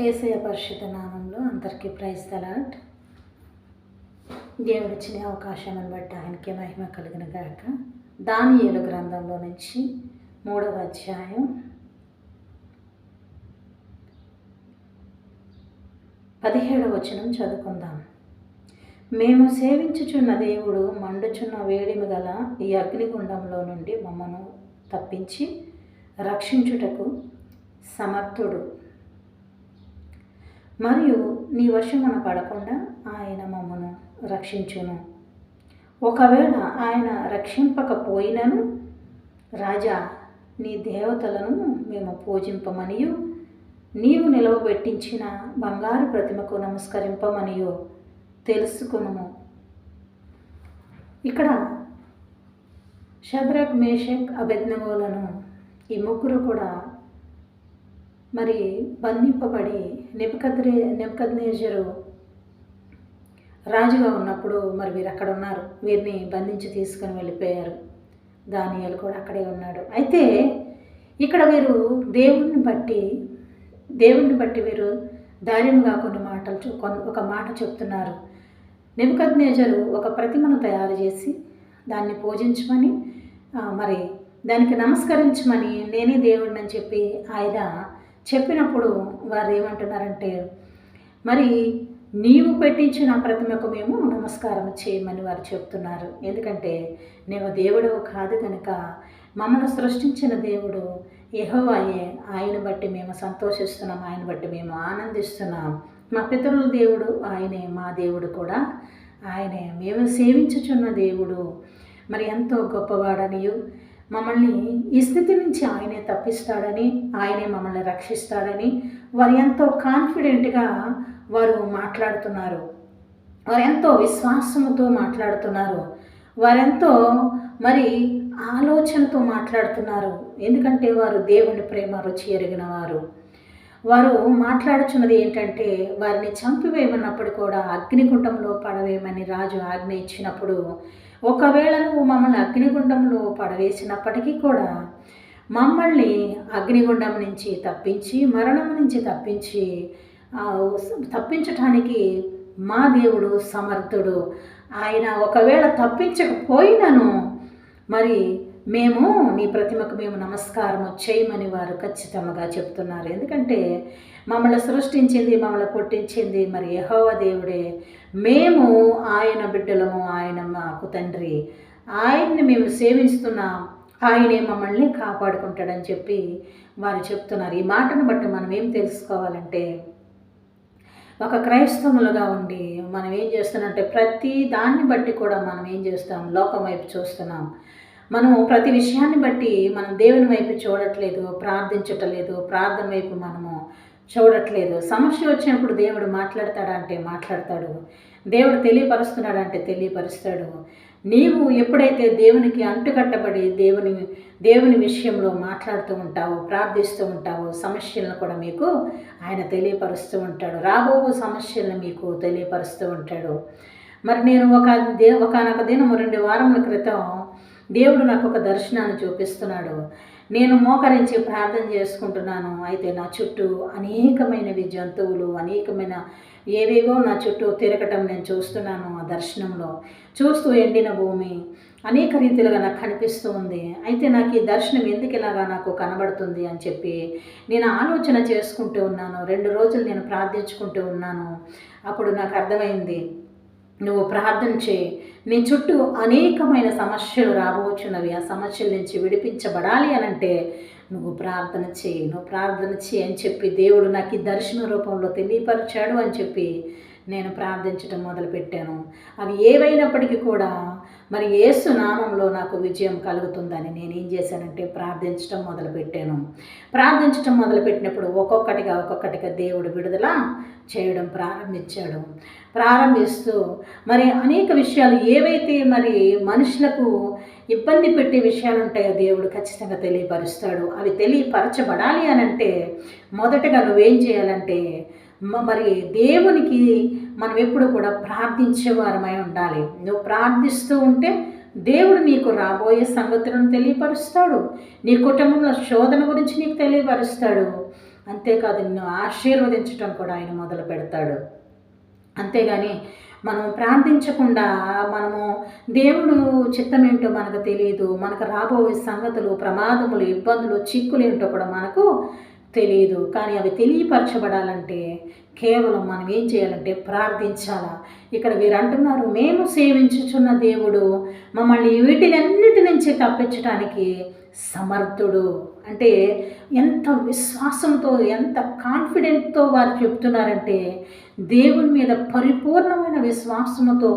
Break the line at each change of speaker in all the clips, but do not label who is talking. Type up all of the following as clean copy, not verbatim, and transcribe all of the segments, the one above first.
యేసయ్య పరిశుద్ధ నామంలో అందరికీ ప్రైజ్ ద లార్డ్. దేవుడిచ్చిన అవకాశాన్ని బట్టి ఆయనకే మహిమ కలిగిన గాక. దానియేలు గ్రంథంలో నుంచి 3వ అధ్యాయం 17వ వచనం చదువుకుందాం. మేము సేవించుచున్న దేవుడు మండుచున్న వేడిమి గల ఈ అగ్నిగుండంలో నుండి మమ్మను తప్పించి రక్షించుటకు సమర్థుడు మరియు నీ వశమున పడకుండా ఆయన మమ్మను రక్షించును. ఒకవేళ ఆయన రక్షింపకపోయినను రాజా నీ దేవతలను మేము పూజింపమనియు నీవు నిలవబెట్టించిన బంగారు ప్రతిమకు నమస్కరింపమనియు తెలుసుకును. ఇక్కడ షద్రక్, మేషక్, అబేద్నెగోలను ఈ ముగ్గురు కూడా మరి బంధింపబడి నెబుకద్నెజరు రాజుగా ఉన్నప్పుడు మరి వీరు అక్కడ ఉన్నారు. వీరిని బంధించి తీసుకొని వెళ్ళిపోయారు. దానియేలు కూడా అక్కడే ఉన్నాడు. అయితే ఇక్కడ వీరు దేవుణ్ణి బట్టి వీరు ధైర్యంగా ఒక మాట చెప్తున్నారు. నెబుకద్నెజరు ఒక ప్రతిమను తయారు చేసి దాన్ని పూజించమని మరి దానికి నమస్కరించమని నేనే దేవుడిని అని చెప్పి ఆయన చెప్పినప్పుడు వారు ఏమంటున్నారంటే, మరి నీవు పెట్టించిన ప్రతిమకు మేము నమస్కారం చేయమని వారు చెప్తున్నారు. ఎందుకంటే నీవు దేవుడవు కాదు కనుక మమ్మల్ని సృష్టించిన దేవుడు యెహోవాయే. ఆయన బట్టి మేము సంతోషిస్తున్నాం, ఆయన బట్టి మేము ఆనందిస్తున్నాం. మా పితరుల దేవుడు ఆయనే, మా దేవుడు కూడా ఆయనే. మేము సేవించుచున్న దేవుడు మరి ఎంతో గొప్పవాడనియు మమ్మల్ని ఈ స్థితి నుంచి ఆయనే తప్పిస్తాడని, ఆయనే మమ్మల్ని రక్షిస్తాడని వారు ఎంతో కాన్ఫిడెంట్గా వారు మాట్లాడుతున్నారు. వారు ఎంతో విశ్వాసముతో మాట్లాడుతున్నారు. వారెంతో మరి ఆలోచనతో మాట్లాడుతున్నారు. ఎందుకంటే వారు దేవుని ప్రేమ రుచి ఎరిగిన వారు మాట్లాడుచున్నది ఏంటంటే, వారిని చంపివేయమన్నప్పుడు కూడా అగ్నిగుండంలో పడవేయమని రాజు ఆజ్ఞ ఇచ్చినప్పుడు, ఒకవేళ నువ్వు మమ్మల్ని అగ్నిగుండంలో పడవేసినప్పటికీ కూడా మమ్మల్ని అగ్నిగుండం నుంచి తప్పించి, మరణం నుంచి తప్పించటానికి మా దేవుడు సమర్థుడు. ఆయన ఒకవేళ తప్పించకపోయినను మరి మేము నీ ప్రతిమకు మేము నమస్కారం చేయమని వారు ఖచ్చితంగా చెప్తున్నారు. ఎందుకంటే మమ్మల్ని సృష్టించింది, మమ్మల్ని పుట్టించింది మరి యెహోవా దేవుడే. మేము ఆయన బిడ్డలము, ఆయన మాకు తండ్రి. ఆయన్ని మేము సేవిస్తున్నాం, ఆయనే మమ్మల్ని కాపాడుకుంటాడని చెప్పి వారు చెప్తున్నారు. ఈ మాటను బట్టి మనం ఏం తెలుసుకోవాలంటే, ఒక క్రైస్తవులుగా ఉండి మనం ఏం చేస్తున్నామంటే, ప్రతి దాన్ని బట్టి కూడా మనం ఏం చేస్తాం, లోకం వైపు చూస్తున్నాం. మనం ప్రతి విషయాన్ని బట్టి మనం దేవుని వైపు చూడట్లేదు, ప్రార్థించట్లేదు, ప్రార్థన వైపు మనము చూడట్లేదు. సమస్య వచ్చినప్పుడు దేవుడు మాట్లాడతాడంటే మాట్లాడతాడు, దేవుడు తెలియపరుస్తున్నాడంటే తెలియపరుస్తాడు. నీవు ఎప్పుడైతే దేవునికి అంటుకట్టబడి దేవుని విషయంలో మాట్లాడుతూ ఉంటావో, ప్రార్థిస్తూ ఉంటావో, సమస్యలను కూడా మీకు ఆయన తెలియపరుస్తూ ఉంటాడు. రాబో సమస్యలను మీకు తెలియపరుస్తూ ఉంటాడు. మరి నేను ఒకనొక దినం 2 వారముల క్రితం దేవుడు నాకు ఒక దర్శనాన్ని చూపిస్తున్నాడు. నేను మోకరించి ప్రార్థన చేసుకుంటున్నాను. అయితే నా చుట్టూ అనేకమైనవి జంతువులు, అనేకమైన ఏవేవో నా చుట్టూ తిరగటం నేను చూస్తున్నాను. ఆ దర్శనంలో చూస్తూ ఎండిన భూమి అనేక రీతిలుగా నాకు కనిపిస్తూ ఉంది. అయితే నాకు ఈ దర్శనం ఎందుకు ఇలాగా నాకు కనబడుతుంది అని చెప్పి నేను ఆలోచన చేసుకుంటూ ఉన్నాను. 2 రోజులు నేను ప్రార్థించుకుంటూ ఉన్నాను. అప్పుడు నాకు అర్థమైంది, నువ్వు ప్రార్థన చేయి, నీ చుట్టూ అనేకమైన సమస్యలు రాబోచున్నవి. ఆ సమస్యల నుంచి విడిపించబడాలి అనంటే నువ్వు ప్రార్థన చేయి అని చెప్పి దేవుడు నాకు ఈ దర్శన రూపంలో తెలియపరిచాడు అని చెప్పి నేను ప్రార్థించడం మొదలుపెట్టాను. అవి ఏవైనప్పటికీ కూడా మరి యేసు నామంలో నాకు విజయం కలుగుతుందని నేనేం చేశానంటే ప్రార్థించడం మొదలుపెట్టినప్పుడు ఒక్కొక్కటిగా దేవుడు విడుదల చేయడం ప్రారంభిస్తూ మరి అనేక విషయాలు ఏవైతే మరి మనుషులకు ఇబ్బంది పెట్టే విషయాలు ఉంటాయో దేవుడు ఖచ్చితంగా తెలియపరుస్తాడు. అవి తెలియపరచబడాలి అనంటే మొదటగా నువ్వేం చేయాలంటే, మరి దేవునికి మనం ఎప్పుడు కూడా ప్రార్థించేవారమై ఉండాలి. నువ్వు ప్రార్థిస్తూ ఉంటే దేవుడు నీకు రాబోయే సంగతులను తెలియపరుస్తాడు. నీ కుటుంబంలో శోధన గురించి నీకు తెలియపరుస్తాడు. అంతేకాదు నిన్ను ఆశీర్వదించటం కూడా ఆయన మొదలు పెడతాడు. అంతేగాని మనం ప్రార్థించకుండా మనము దేవుడు చిత్తం ఏంటో మనకు తెలియదు. మనకు రాబోయే సంగతులు, ప్రమాదములు, ఇబ్బందులు, చిక్కులు ఏంటో కూడా మనకు తెలియదు. కానీ అవి తెలియపరచబడాలంటే కేవలం మనం ఏం చేయాలంటే ప్రార్థించాలా. ఇక్కడ వీరు అంటున్నారు, మేము సేవించుచున్న దేవుడు మమ్మల్ని వీటిలన్నిటి నుంచి తప్పించడానికి సమర్థుడు. అంటే ఎంత విశ్వాసంతో, ఎంత కాన్ఫిడెంట్తో వారు చెప్తున్నారంటే దేవుని మీద పరిపూర్ణమైన విశ్వాసముతో,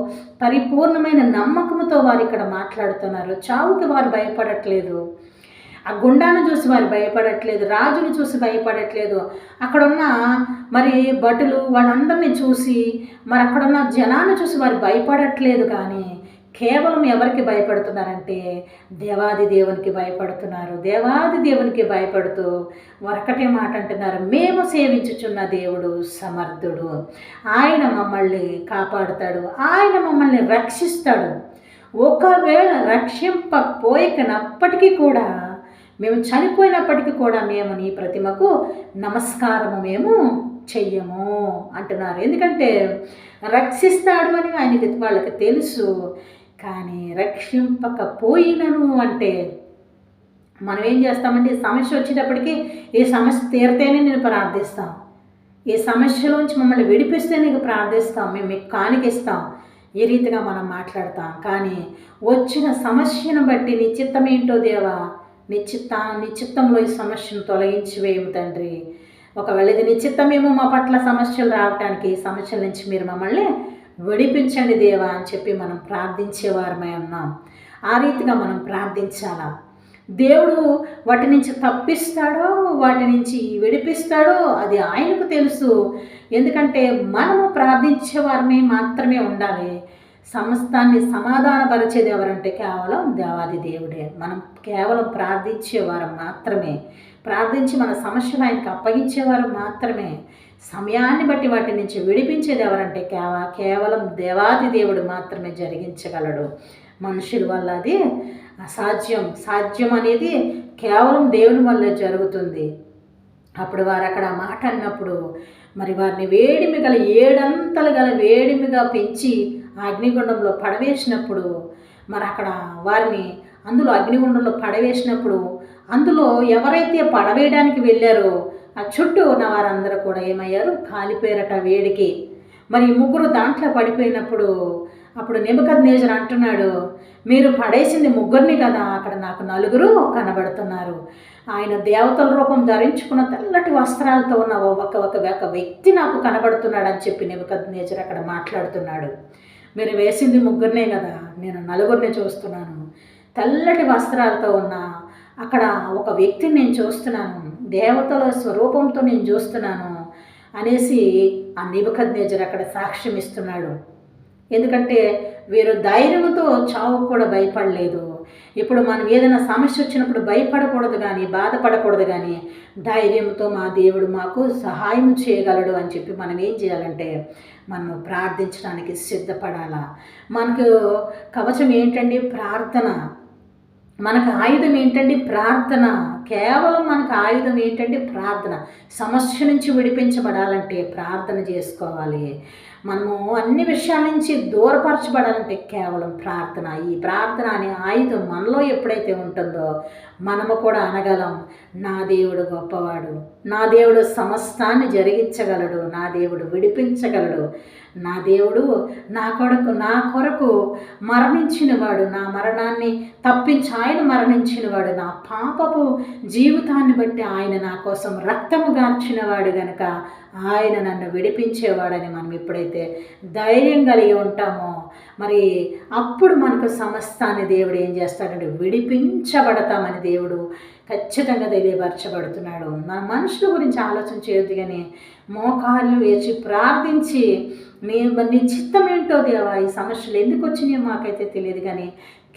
పరిపూర్ణమైన నమ్మకంతో వారు ఇక్కడ మాట్లాడుతున్నారు. చావుకి వారు భయపడట్లేదు, ఆ గుండాను చూసి వారు భయపడట్లేదు, రాజును చూసి భయపడట్లేదు, అక్కడున్న మరి భటులు వాళ్ళందరినీ చూసి, మరి అక్కడున్న జనాన్ని చూసి వారు భయపడట్లేదు. కానీ కేవలం ఎవరికి భయపడుతున్నారంటే దేవాది దేవునికి భయపడుతున్నారు. దేవాది దేవునికి భయపడుతూ ఒక్కటే మాట అంటున్నారు, మేము సేవించుచున్న దేవుడు సమర్థుడు, ఆయన మమ్మల్ని కాపాడుతాడు, ఆయన మమ్మల్ని రక్షిస్తాడు. ఒకవేళ రక్షింపపోయినప్పటికీ కూడా, మేము చనిపోయినప్పటికీ కూడా మేము నీ ప్రతిమకు నమస్కారము మేము చెయ్యము అంటున్నారు. ఎందుకంటే రక్షిస్తాడు అని ఆయనకి వాళ్ళకి తెలుసు. కానీ రక్షింపకపోయినను అంటే మనం ఏం చేస్తామంటే సమస్య వచ్చేటప్పటికి ఈ సమస్య తీరితేనే నేను ప్రార్థిస్తాం, ఈ సమస్యలోంచి మమ్మల్ని విడిపిస్తే నీకు ప్రార్థిస్తాం, మేము మీకు కానికిస్తాం, ఈ రీతిగా మనం మాట్లాడతాం. కానీ వచ్చిన సమస్యను బట్టి నీ చిత్తం ఏంటో దేవా, నీ చిత్తంలో ఈ సమస్యను తొలగించి వేయము తండ్రి. ఒకవేళ ఇది నీ చిత్తమేమో మా పట్ల సమస్యలు రావటానికి, ఈ సమస్యల నుంచి మీరు మమ్మల్ని విడిపించండి దేవా అని చెప్పి మనం ప్రార్థించేవారమై ఉన్నాం. ఆ రీతిగా మనం ప్రార్థించాలా. దేవుడు వాటి నుంచి తప్పిస్తాడో, వాటి నుంచి విడిపిస్తాడో అది ఆయనకు తెలుసు. ఎందుకంటే మనము ప్రార్థించేవారమే మాత్రమే ఉండాలి. సమస్తాన్ని సమాధానపరిచేది ఎవరంటే కేవలం దేవాది దేవుడే. మనం కేవలం ప్రార్థించేవారం మాత్రమే, ప్రార్థించి మన సమస్యలు ఆయనకు అప్పగించేవారు మాత్రమే. సమయాన్ని బట్టి వాటి నుంచి విడిపించేది ఎవరంటే కేవలం దేవాది దేవుడు మాత్రమే జరిగించగలడు. మనుషుల వల్ల అది అసాధ్యం. సాధ్యం అనేది కేవలం దేవుని వల్లే జరుగుతుంది. అప్పుడు వారు అక్కడ మాట అన్నప్పుడు మరి వారిని వేడిమి గల 7 అంతలు గల వేడిమిగా పెంచి అగ్నిగుండంలో పడవేసినప్పుడు, మరి అక్కడ వారిని అందులో అగ్నిగుండంలో పడవేసినప్పుడు అందులో ఎవరైతే పడవేయడానికి వెళ్ళారో ఆ చుట్టూ ఉన్న వారందరూ కూడా ఏమయ్యారు, కాలిపోయారట వేడికి. మరి 3 దాంట్లో పడిపోయినప్పుడు అప్పుడు నెబుకద్నెజరు అంటున్నాడు, మీరు పడేసింది 3 కదా, అక్కడ నాకు 4 కనబడుతున్నారు. ఆయన దేవతల రూపం ధరించుకున్న తెల్లటి వస్త్రాలతో ఉన్న ఒక వ్యక్తి నాకు కనబడుతున్నాడు అని చెప్పి నెబుకద్నెజరు అక్కడ మాట్లాడుతున్నాడు. మీరు వేసింది 3 కదా, నేను 4 చూస్తున్నాను, తెల్లటి వస్త్రాలతో ఉన్న అక్కడ ఒక వ్యక్తిని నేను చూస్తున్నాను, దేవతల స్వరూపంతో నేను చూస్తున్నాను అనేసి ఆ నెబుకద్నెజరు అక్కడ సాక్ష్యం ఇస్తున్నాడు. ఎందుకంటే వీరు ధైర్యంతో చావు కూడా భయపడలేదు. ఇప్పుడు మనం ఏదైనా సమస్య వచ్చినప్పుడు భయపడకూడదు కానీ, బాధపడకూడదు కానీ, ధైర్యంతో మా దేవుడు మాకు సహాయం చేయగలడు అని చెప్పి మనం ఏం చేయాలంటే మనం ప్రార్థించడానికి సిద్ధపడాలా. మనకు కవచం ఏంటండి? ప్రార్థన. మనకు ఆయుధం ఏంటండి? ప్రార్థన. కేవలం మనకు ఆయుధం ఏంటంటే ప్రార్థన. సమస్య నుంచి విడిపించబడాలంటే ప్రార్థన చేసుకోవాలి. మనము అన్ని విషయాల నుంచి దూరపరచబడాలంటే కేవలం ప్రార్థన. ఈ ప్రార్థన అనే ఆయుధం మనలో ఎప్పుడైతే ఉంటుందో మనము కూడా అనగలం, నా దేవుడు గొప్పవాడు, నా దేవుడు సమస్తాన్ని జరిగించగలడు, నా దేవుడు విడిపించగలడు, నా దేవుడు నా కొరకు మరణించినవాడు, నా మరణాన్ని తప్పించి ఆయన మరణించినవాడు, నా పాపపు జీవితాన్ని బట్టి ఆయన నా కోసం రక్తము గార్చినవాడు గనుక ఆయన నన్ను విడిపించేవాడని మనం ఎప్పుడైతే ధైర్యం కలిగి ఉంటామో మరి అప్పుడు మనకు సమస్తాన్ని దేవుడు ఏం చేస్తాడంటే విడిపించబడతామని దేవుడు ఖచ్చితంగా తెలియపరచబడుతున్నాడు. మన మనుషుల గురించి ఆలోచన చేయొద్దు కానీ మోకాళ్ళు వేసి ప్రార్థించి నీ చిత్తం ఏంటో దేవా, ఈ సమస్యలు ఎందుకు వచ్చినాయో మాకైతే తెలియదు కానీ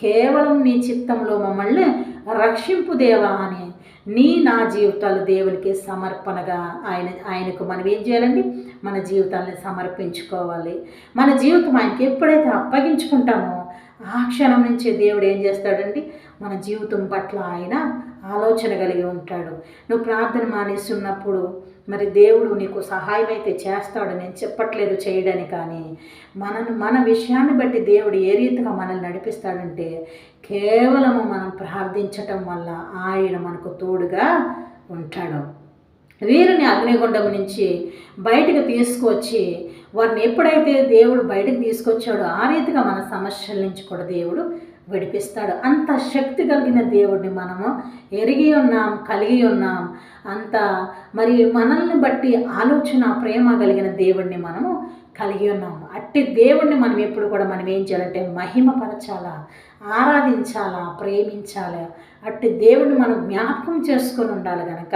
కేవలం నీ చిత్తంలో మమ్మల్ని రక్షింపు దేవా అని నా జీవితాలు దేవునికి సమర్పణగా ఆయనకు మనం ఏం చేయాలండి? మన జీవితాన్ని సమర్పించుకోవాలి. మన జీవితం ఆయనకి ఎప్పుడైతే అప్పగించుకుంటామో ఆ క్షణం నుంచే దేవుడు ఏం చేస్తాడండి? మన జీవితం పట్ల ఆయన ఆలోచన కలిగి ఉంటాడు. నువ్వు ప్రార్థన మానేసి ఉన్నప్పుడు మరి దేవుడు నీకు సహాయం అయితే చేస్తాడు, నేను చెప్పట్లేదు చేయడని. కానీ మన విషయాన్ని బట్టి దేవుడు ఏ రీతిగా మనల్ని నడిపిస్తాడంటే కేవలము మనం ప్రార్థించటం వల్ల ఆయన మనకు తోడుగా ఉంటాడు. వీరిని అగ్నిగుండం నుంచి బయటకు తీసుకొచ్చి వారిని ఎప్పుడైతే దేవుడు బయటకు తీసుకొచ్చాడో ఆ రీతిగా మన సమస్యల నుంచి కూడా దేవుడు విడిపిస్తాడు. అంత శక్తి కలిగిన దేవుడిని మనము ఎరిగి ఉన్నాం, కలిగి ఉన్నాం. అంత మరి మనల్ని బట్టి ఆలోచన ప్రేమ కలిగిన దేవుడిని మనము కలిగి ఉన్నాము. అట్టి దేవుడిని మనం ఎప్పుడు కూడా మనం ఏం చేయాలంటే మహిమపరచాలా, ఆరాధించాలా, ప్రేమించాలా. అట్టి దేవుడిని మనం జ్ఞాపకం చేసుకొని ఉండాలి కనుక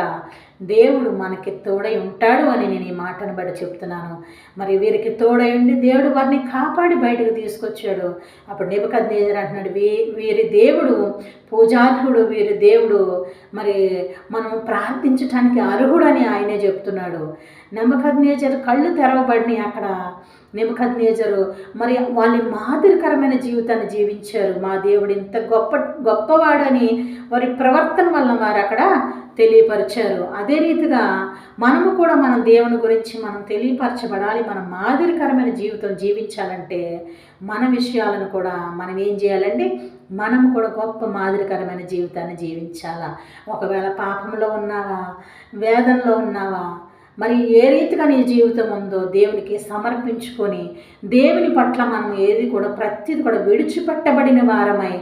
దేవుడు మనకి తోడై ఉంటాడు అని నేను ఈ మాటను బట్టి చెప్తున్నాను. మరి వీరికి తోడై ఉండి దేవుడు వారిని కాపాడి బయటకు తీసుకొచ్చాడు. అప్పుడు నెబుకద్నెజరు అంటున్నాడు, వీరి దేవుడు పూజార్హుడు, వీరి దేవుడు మరి మనం ప్రార్థించటానికి అర్హుడని ఆయనే చెప్తున్నాడు. నెబుకద్నెజరు కళ్ళు తెరవబడినాయి. అక్కడ నెబుకద్నెజరు మరి వాళ్ళ మాదిరికరమైన జీవితాన్ని జీవించారు. మా దేవుడు ఇంత గొప్పవాడని వారి ప్రవర్తన వల్ల వారు అక్కడ తెలియపరిచారు. అదే రీతిగా మనము కూడా మన దేవుని గురించి మనం తెలియపరచబడాలి. మనం మాదిరికరమైన జీవితం జీవించాలంటే మన విషయాలను కూడా మనం ఏం చేయాలండి, మనము కూడా గొప్ప మాదిరికరమైన జీవితాన్ని జీవించాలా. ఒకవేళ పాపంలో ఉన్నావా, వేదనలో ఉన్నావా, మరి ఏ రీతిగా నీ జీవితం ఉందో దేవునికి సమర్పించుకొని దేవుని పట్ల మనం ఏది కూడా ప్రతిది కూడా విడిచిపెట్టబడిన వారమై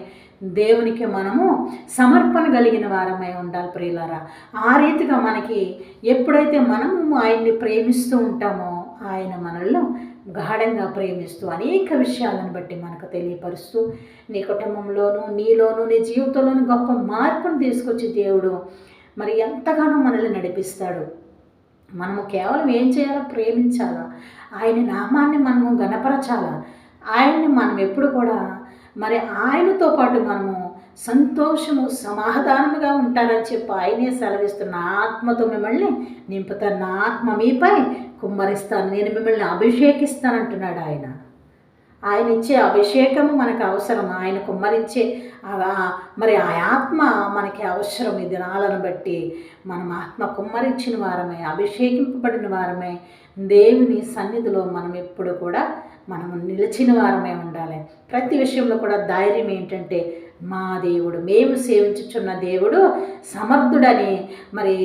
దేవునికి మనము సమర్పణ కలిగిన వారమై ఉండాలి ప్రియులారా. ఆ రీతిగా మనకి ఎప్పుడైతే మనము ఆయన్ని ప్రేమిస్తూ ఉంటామో ఆయన మనల్ని గాఢంగా ప్రేమిస్తూ అనేక విషయాలను బట్టి మనకు తెలియపరుస్తూ నీ కుటుంబంలోనూ నీలోనూ నీ జీవితంలోనూ గొప్ప మార్పును తీసుకొచ్చి దేవుడు మరి ఎంతగానో మనల్ని నడిపిస్తాడు. మనము కేవలం ఏం చేయాలో, ప్రేమించాలా, ఆయన నామాన్ని మనము గణపరచాలా. ఆయన్ని మనం ఎప్పుడు కూడా మరి ఆయనతో పాటు మనము సంతోషము సమాధానముగా ఉంటారని చెప్పి ఆయనే సెలవిస్తున్న ఆత్మతో మిమ్మల్ని నింపుతాను, నా ఆత్మ మీపై కుమ్మరిస్తాను, నేను మిమ్మల్ని అభిషేకిస్తానంటున్నాడు ఆయన. ఆయన ఇచ్చే అభిషేకము మనకు అవసరం. ఆయన కుమ్మరించే మరి ఆ ఆత్మ మనకి అవసరం. ఈ దినాలను బట్టి మనం ఆత్మ కుమ్మరించిన వారమే, అభిషేకింపబడిన వారమే దేవుని సన్నిధిలో మనం ఎప్పుడు కూడా మనము నిలిచిన వారమే ఉండాలి. ప్రతి విషయంలో కూడా ధైర్యం ఏంటంటే మా దేవుడు, మేము సేవించుచున్న దేవుడు సమర్థుడని మరి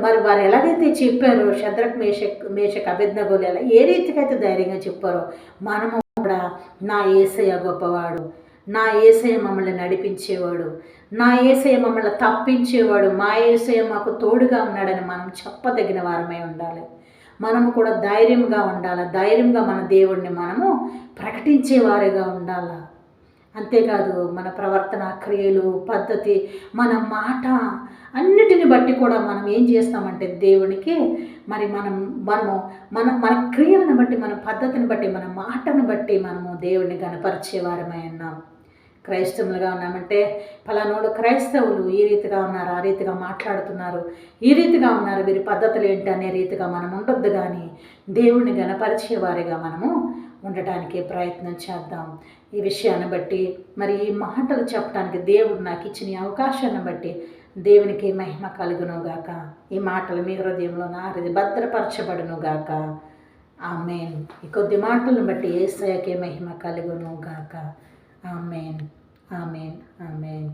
మరి వారు ఎలాగైతే చెప్పారో, షద్రక్ మేషక్ అబేద్నెగోలు ఎలా ఏ రీతికి అయితే ధైర్యంగా చెప్పారో మనము కూడా నా యేసయ్య గొప్పవాడు, నా యేసయ్య మమ్మల్ని నడిపించేవాడు, నా యేసయ్య మమ్మల్ని తప్పించేవాడు, మా యేసయ్య మాకు తోడుగా ఉన్నాడని మనం చెప్పదగిన వారమై ఉండాలి. మనము కూడా ధైర్యంగా ఉండాలి. ధైర్యంగా మన దేవుడిని మనము ప్రకటించేవారిగా ఉండాలి. అంతేకాదు మన ప్రవర్తన, క్రియలు, పద్ధతి, మన మాట అన్నిటిని బట్టి కూడా మనం ఏం చేస్తామంటే దేవునికి మరి మనము మన క్రియలను బట్టి, మన పద్ధతిని బట్టి, మన మాటను బట్టి మనము దేవుడిని గణపరిచేవారమై ఉన్నాం. క్రైస్తవులుగా ఉన్నామంటే ఫలానోడు క్రైస్తవులు ఈ రీతిగా ఉన్నారు, ఆ రీతిగా మాట్లాడుతున్నారు, ఈ రీతిగా ఉన్నారు, వీరి పద్ధతులు ఏంటి అనే రీతిగా మనం ఉండొద్దు. కానీ దేవుడిని గణపరిచేవారిగా మనము ఉండటానికి ప్రయత్నం చేద్దాం. ఈ విషయాన్ని బట్టి మరి ఈ మాటలు చెప్పడానికి దేవుడు నాకు ఇచ్చిన ఈ అవకాశాన్ని బట్టి దేవునికి మహిమ కలుగునుగాక. ఈ మాటలు మీ హృదయంలో నా హృదయ భద్రపరచబడునుగాక. ఆమేన్. ఈ కొద్ది మాటలను బట్టి యేసయ్యకే మహిమ కలుగునుగాక. ఆమేన్, ఆమేన్, ఆమేన్.